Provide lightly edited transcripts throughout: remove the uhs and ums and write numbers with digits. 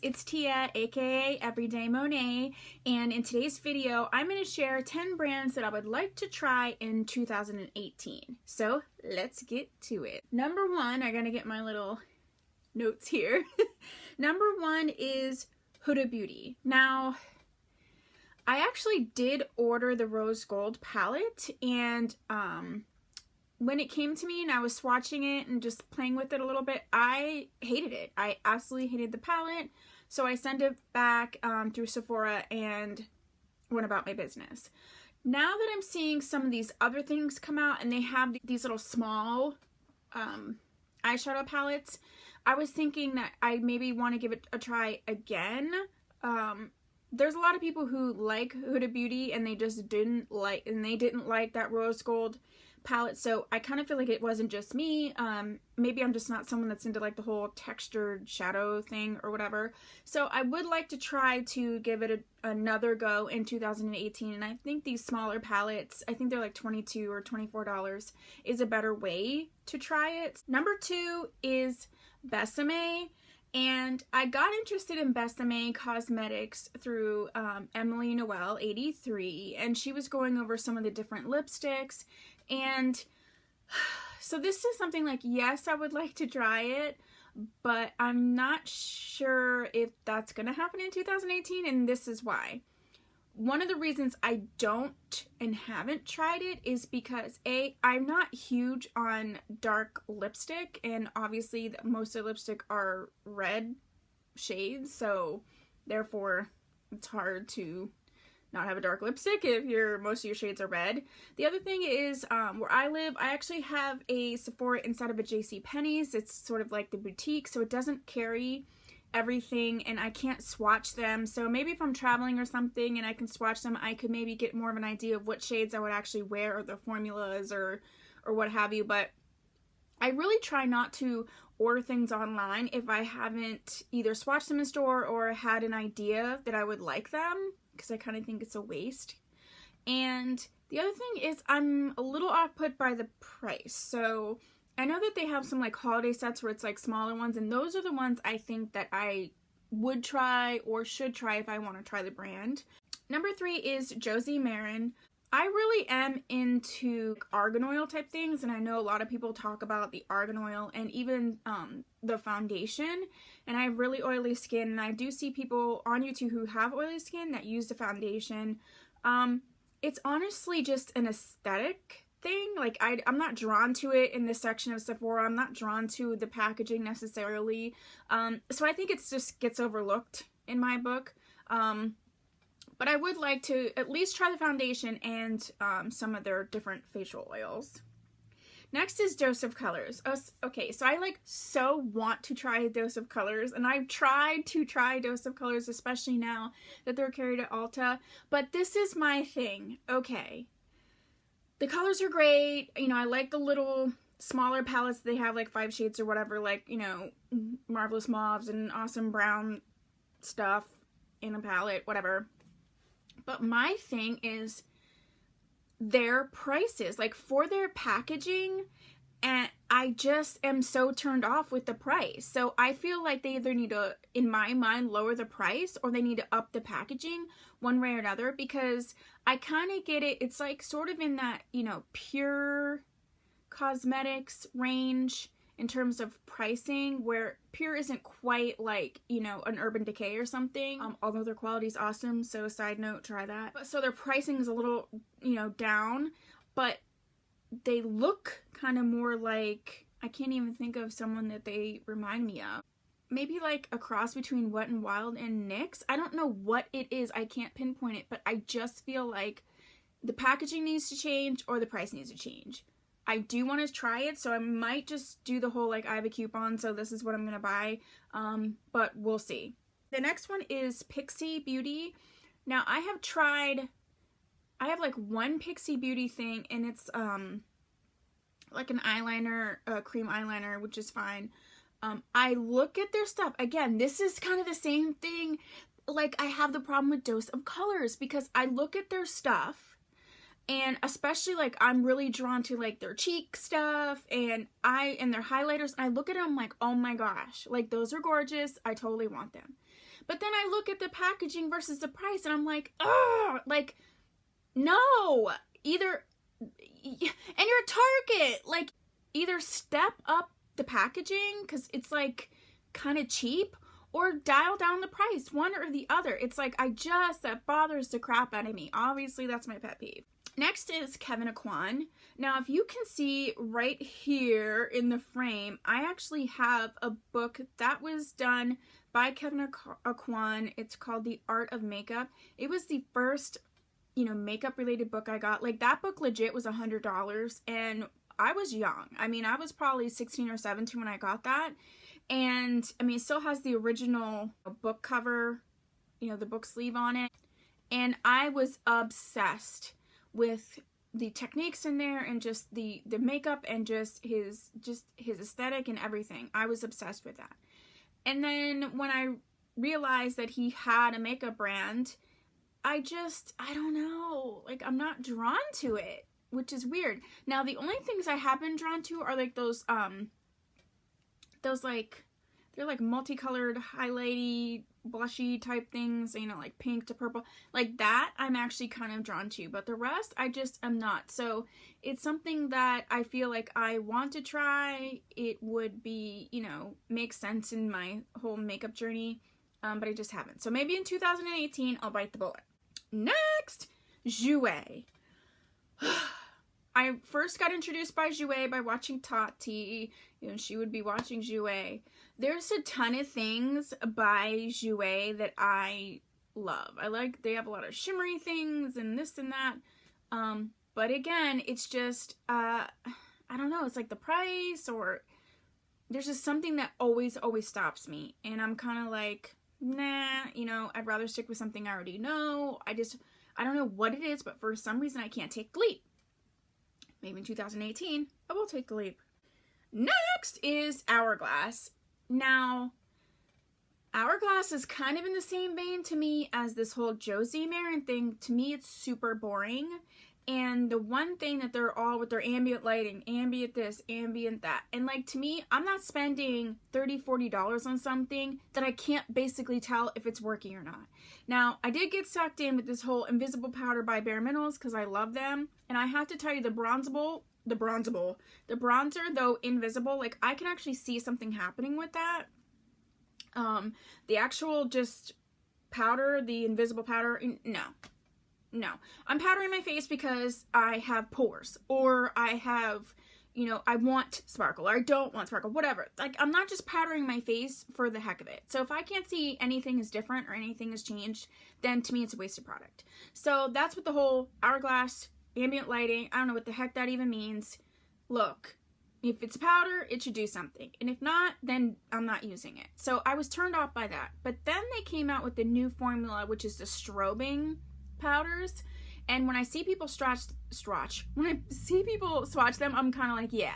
it's Tia, aka Everyday Monet, and in today's video I'm going to share 10 brands that I would like to try in 2018. So let's get to it. Number one, I gotta get my little notes here. Number one is Huda Beauty. Now, I actually did order the rose gold palette, and when it came to me and I was swatching it and just playing with it a little bit, I hated it. I absolutely hated the palette. So I sent it back through Sephora and went about my business. Now that I'm seeing some of these other things come out and they have these little small eyeshadow palettes, I was thinking that I maybe want to give it a try again. There's a lot of people who like Huda Beauty and they just didn't like that rose gold palette, so I kind of feel like it wasn't just me. Maybe I'm just not someone that's into like the whole textured shadow thing or whatever. So I would like to try to give it another go in 2018, and I think these smaller palettes, I think they're like $22 or $24, is a better way to try it. Number two is Besame. And I got interested in Besame Cosmetics through Emily Noel 83, and she was going over some of the different lipsticks. And so this is something like, yes, I would like to try it, but I'm not sure if that's going to happen in 2018, and this is why. One of the reasons I don't and haven't tried it is because I'm not huge on dark lipstick, and obviously most of the lipstick are red shades, so therefore it's hard to not have a dark lipstick if most of your shades are red. The other thing is, where I live, I actually have a Sephora inside of a JCPenney's. It's sort of like the boutique, so it doesn't carry everything, and I can't swatch them. So maybe if I'm traveling or something and I can swatch them, I could maybe get more of an idea of what shades I would actually wear, or the formulas, or what have you. But I really try not to order things online if I haven't either swatched them in store or had an idea that I would like them, because I kind of think it's a waste. And the other thing is, I'm a little off put by the price. So I know that they have some like holiday sets where it's like smaller ones, and those are the ones I think that I would try or should try if I want to try the brand. Number three is Josie Maran. I really am into argan oil type things, and I know a lot of people talk about the argan oil and even the foundation, and I have really oily skin, and I do see people on YouTube who have oily skin that use the foundation. It's honestly just an aesthetic thing. Like, I'm not drawn to it in this section of Sephora. I'm not drawn to the packaging necessarily. So I think it just gets overlooked in my book. But I would like to at least try the foundation and some of their different facial oils. Next is Dose of Colors. Okay, so I so want to try Dose of Colors, and I've tried to try Dose of Colors, especially now that they're carried at Ulta. But this is my thing. Okay, the colors are great. You know, I like the little smaller palettes. They have like 5 shades or whatever, like, you know, Marvelous Mauves and Awesome Brown stuff in a palette, whatever. But my thing is their prices, like for their packaging, and I just am so turned off with the price. So I feel like they either need to, in my mind, lower the price, or they need to up the packaging one way or another, because I kind of get it. It's like sort of in that, you know, pure cosmetics range in terms of pricing, where Pure isn't quite like, you know, an Urban Decay or something, although their quality is awesome, so side note, try that. But so their pricing is a little, you know, down, but they look kind of more like, I can't even think of someone that they remind me of. Maybe like a cross between Wet n Wild and NYX. I don't know what it is, I can't pinpoint it, but I just feel like the packaging needs to change or the price needs to change. I do want to try it, so I might just do the whole, like, I have a coupon, so this is what I'm going to buy, but we'll see. The next one is Pixi Beauty. Now, I have, like, one Pixi Beauty thing, and it's, like an eyeliner, cream eyeliner, which is fine. I look at their stuff. Again, this is kind of the same thing. Like, I have the problem with Dose of Colors, because I look at their stuff, and especially, like, I'm really drawn to, like, their cheek stuff and their highlighters. And I look at them like, oh my gosh, like, those are gorgeous. I totally want them. But then I look at the packaging versus the price and I'm like, ugh, like, no, either, and you're Target, like, either step up the packaging because it's like kind of cheap, or dial down the price, one or the other. It's like, that bothers the crap out of me. Obviously, that's my pet peeve. Next is Kevyn Aucoin. Now, if you can see right here in the frame, I actually have a book that was done by Kevyn Aucoin. It's called The Art of Makeup. It was the first, makeup related book I got. Like, that book legit was $100, and I was young. I mean, I was probably 16 or 17 when I got that. And I mean, it still has the original book cover, the book sleeve on it. And I was obsessed with the techniques in there and just the makeup and just his aesthetic and everything. I was obsessed with that. And then when I realized that he had a makeup brand, I don't know, like, I'm not drawn to it, which is weird. Now, the only things I have been drawn to are like those like, they're like multicolored, highlighty, blushy type things, like pink to purple. Like that, I'm actually kind of drawn to. But the rest, I just am not. So it's something that I feel like I want to try. It would be, make sense in my whole makeup journey. But I just haven't. So maybe in 2018, I'll bite the bullet. Next, Jouer. I first got introduced by Jouer by watching Tati. She would be watching Jouer. There's a ton of things by Jouer that I love. They have a lot of shimmery things and this and that. But again, it's just, I don't know, it's like the price, or there's just something that always stops me. And I'm kind of like, nah, I'd rather stick with something I already know. I don't know what it is, but for some reason I can't take the leap. Maybe in 2018, I will take the leap. Next is Hourglass. Now, Hourglass is kind of in the same vein to me as this whole Josie Marin thing. To me, it's super boring. And the one thing that they're all with their ambient lighting, ambient this, ambient that. And like, to me, I'm not spending $30, $40 on something that I can't basically tell if it's working or not. Now, I did get sucked in with this whole invisible powder by Bare Minerals because I love them. And I have to tell you, the bronzer, though invisible, like, I can actually see something happening with that. The actual just powder, the invisible powder, no. I'm powdering my face because I have pores, or I have, I want sparkle, or I don't want sparkle, whatever. Like, I'm not just powdering my face for the heck of it. So if I can't see anything is different or anything has changed, then to me it's a wasted product. So that's what the whole Hourglass, ambient lighting, I don't know what the heck that even means. Look, if it's powder, it should do something. And if not, then I'm not using it. So I was turned off by that. But then they came out with the new formula, which is the strobing powders. And when I see people swatch them, I'm kind of like, yeah.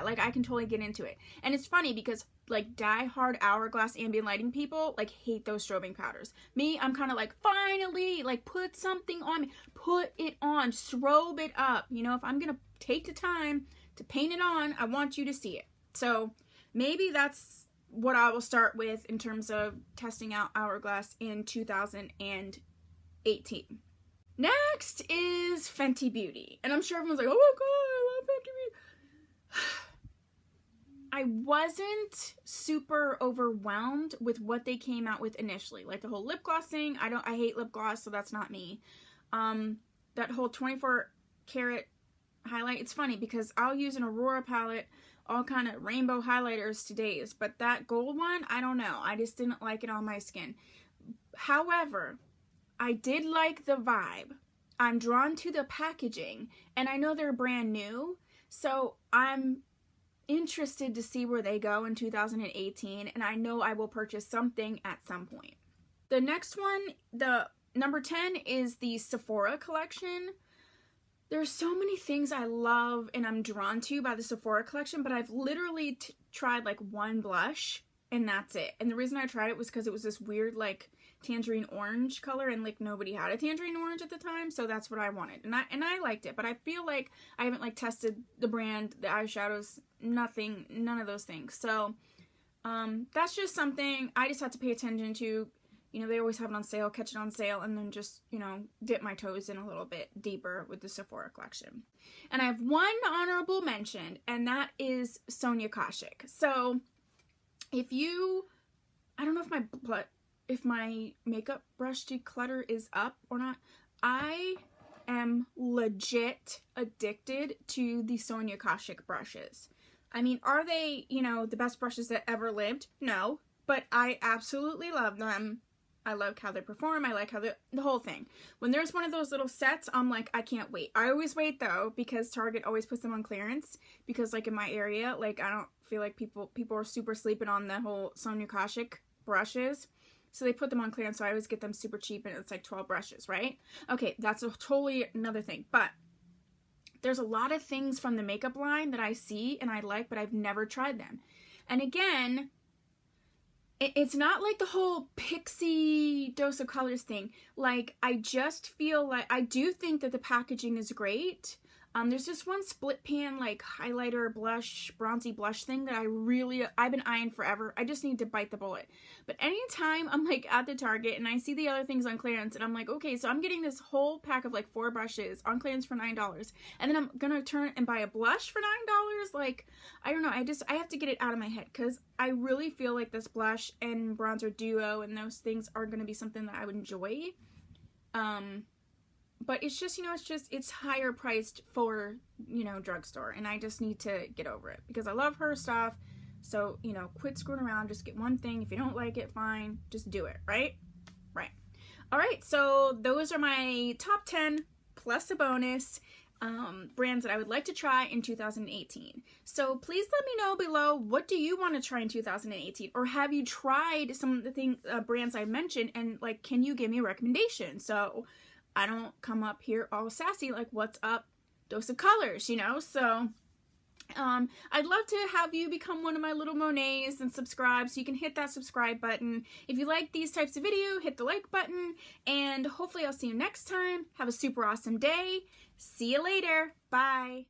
Like, I can totally get into it. And it's funny because, like, die-hard Hourglass ambient lighting people, like, hate those strobing powders. Me, I'm kind of like, finally, like, put something on me. Put it on. Strobe it up. If I'm going to take the time to paint it on, I want you to see it. So maybe that's what I will start with in terms of testing out Hourglass in 2018. Next is Fenty Beauty. And I'm sure everyone's like, oh my god, I love Fenty Beauty. I wasn't super overwhelmed with what they came out with initially. Like the whole lip gloss thing. I hate lip gloss, so that's not me. That whole 24 karat highlight. It's funny because I'll use an Aurora palette, all kind of rainbow highlighters to days. But that gold one, I don't know. I just didn't like it on my skin. However, I did like the vibe. I'm drawn to the packaging, and I know they're brand new, so I'm interested to see where they go in 2018, and I know I will purchase something at some point. The next one, the number 10, is the Sephora collection. There's so many things I love and I'm drawn to by the Sephora collection, but I've literally tried like one blush, and that's it. And the reason I tried it was because it was this weird, like, tangerine orange color, and like nobody had a tangerine orange at the time, so that's what I wanted, and I liked it. But I feel like I haven't like tested the brand, the eyeshadows, nothing, none of those things. So that's just something I just have to pay attention to. You know, they always have it on sale, catch it on sale, and then just, you know, dip my toes in a little bit deeper with the Sephora collection. And I have one honorable mention, and that is Sonia KASHUK. So, if you, I don't know if my makeup brush declutter is up or not. I am legit addicted to the Sonia KASHUK brushes. I mean, are they, you know, the best brushes that ever lived? No, but I absolutely love them. I like how they perform. I like how the whole thing. When there's one of those little sets, I'm like, I can't wait. I always wait though, because Target always puts them on clearance, because like in my area, like I don't feel like people are super sleeping on the whole Sonia KASHUK brushes. So they put them on clearance, so I always get them super cheap, and it's like 12 brushes, right? Okay, that's a totally another thing. But there's a lot of things from the makeup line that I see and I like, but I've never tried them. And again, it's not like the whole Pixi Dose of Colors thing. Like, I just feel like, I do think that the packaging is great. There's this one split pan, like, highlighter, blush, bronzy blush thing that I've been eyeing forever. I just need to bite the bullet. But anytime I'm, like, at the Target and I see the other things on clearance, and I'm like, okay, so I'm getting this whole pack of, like, 4 brushes on clearance for $9, and then I'm gonna turn and buy a blush for $9? Like, I don't know, I have to get it out of my head, because I really feel like this blush and bronzer duo and those things are gonna be something that I would enjoy. But it's just, you know, it's higher priced for, you know, drugstore. And I just need to get over it, because I love her stuff. So, you know, quit screwing around. Just get one thing. If you don't like it, fine. Just do it, right? Right. All right. So those are my top 10 plus a bonus brands that I would like to try in 2018. So please let me know below, what do you want to try in 2018? Or have you tried some of the brands I mentioned, and like, can you give me a recommendation? So I don't come up here all sassy like, what's up, Dose of Colors, you know? So I'd love to have you become one of my little Monets and subscribe, so you can hit that subscribe button. If you like these types of video, hit the like button, and hopefully I'll see you next time. Have a super awesome day. See you later. Bye.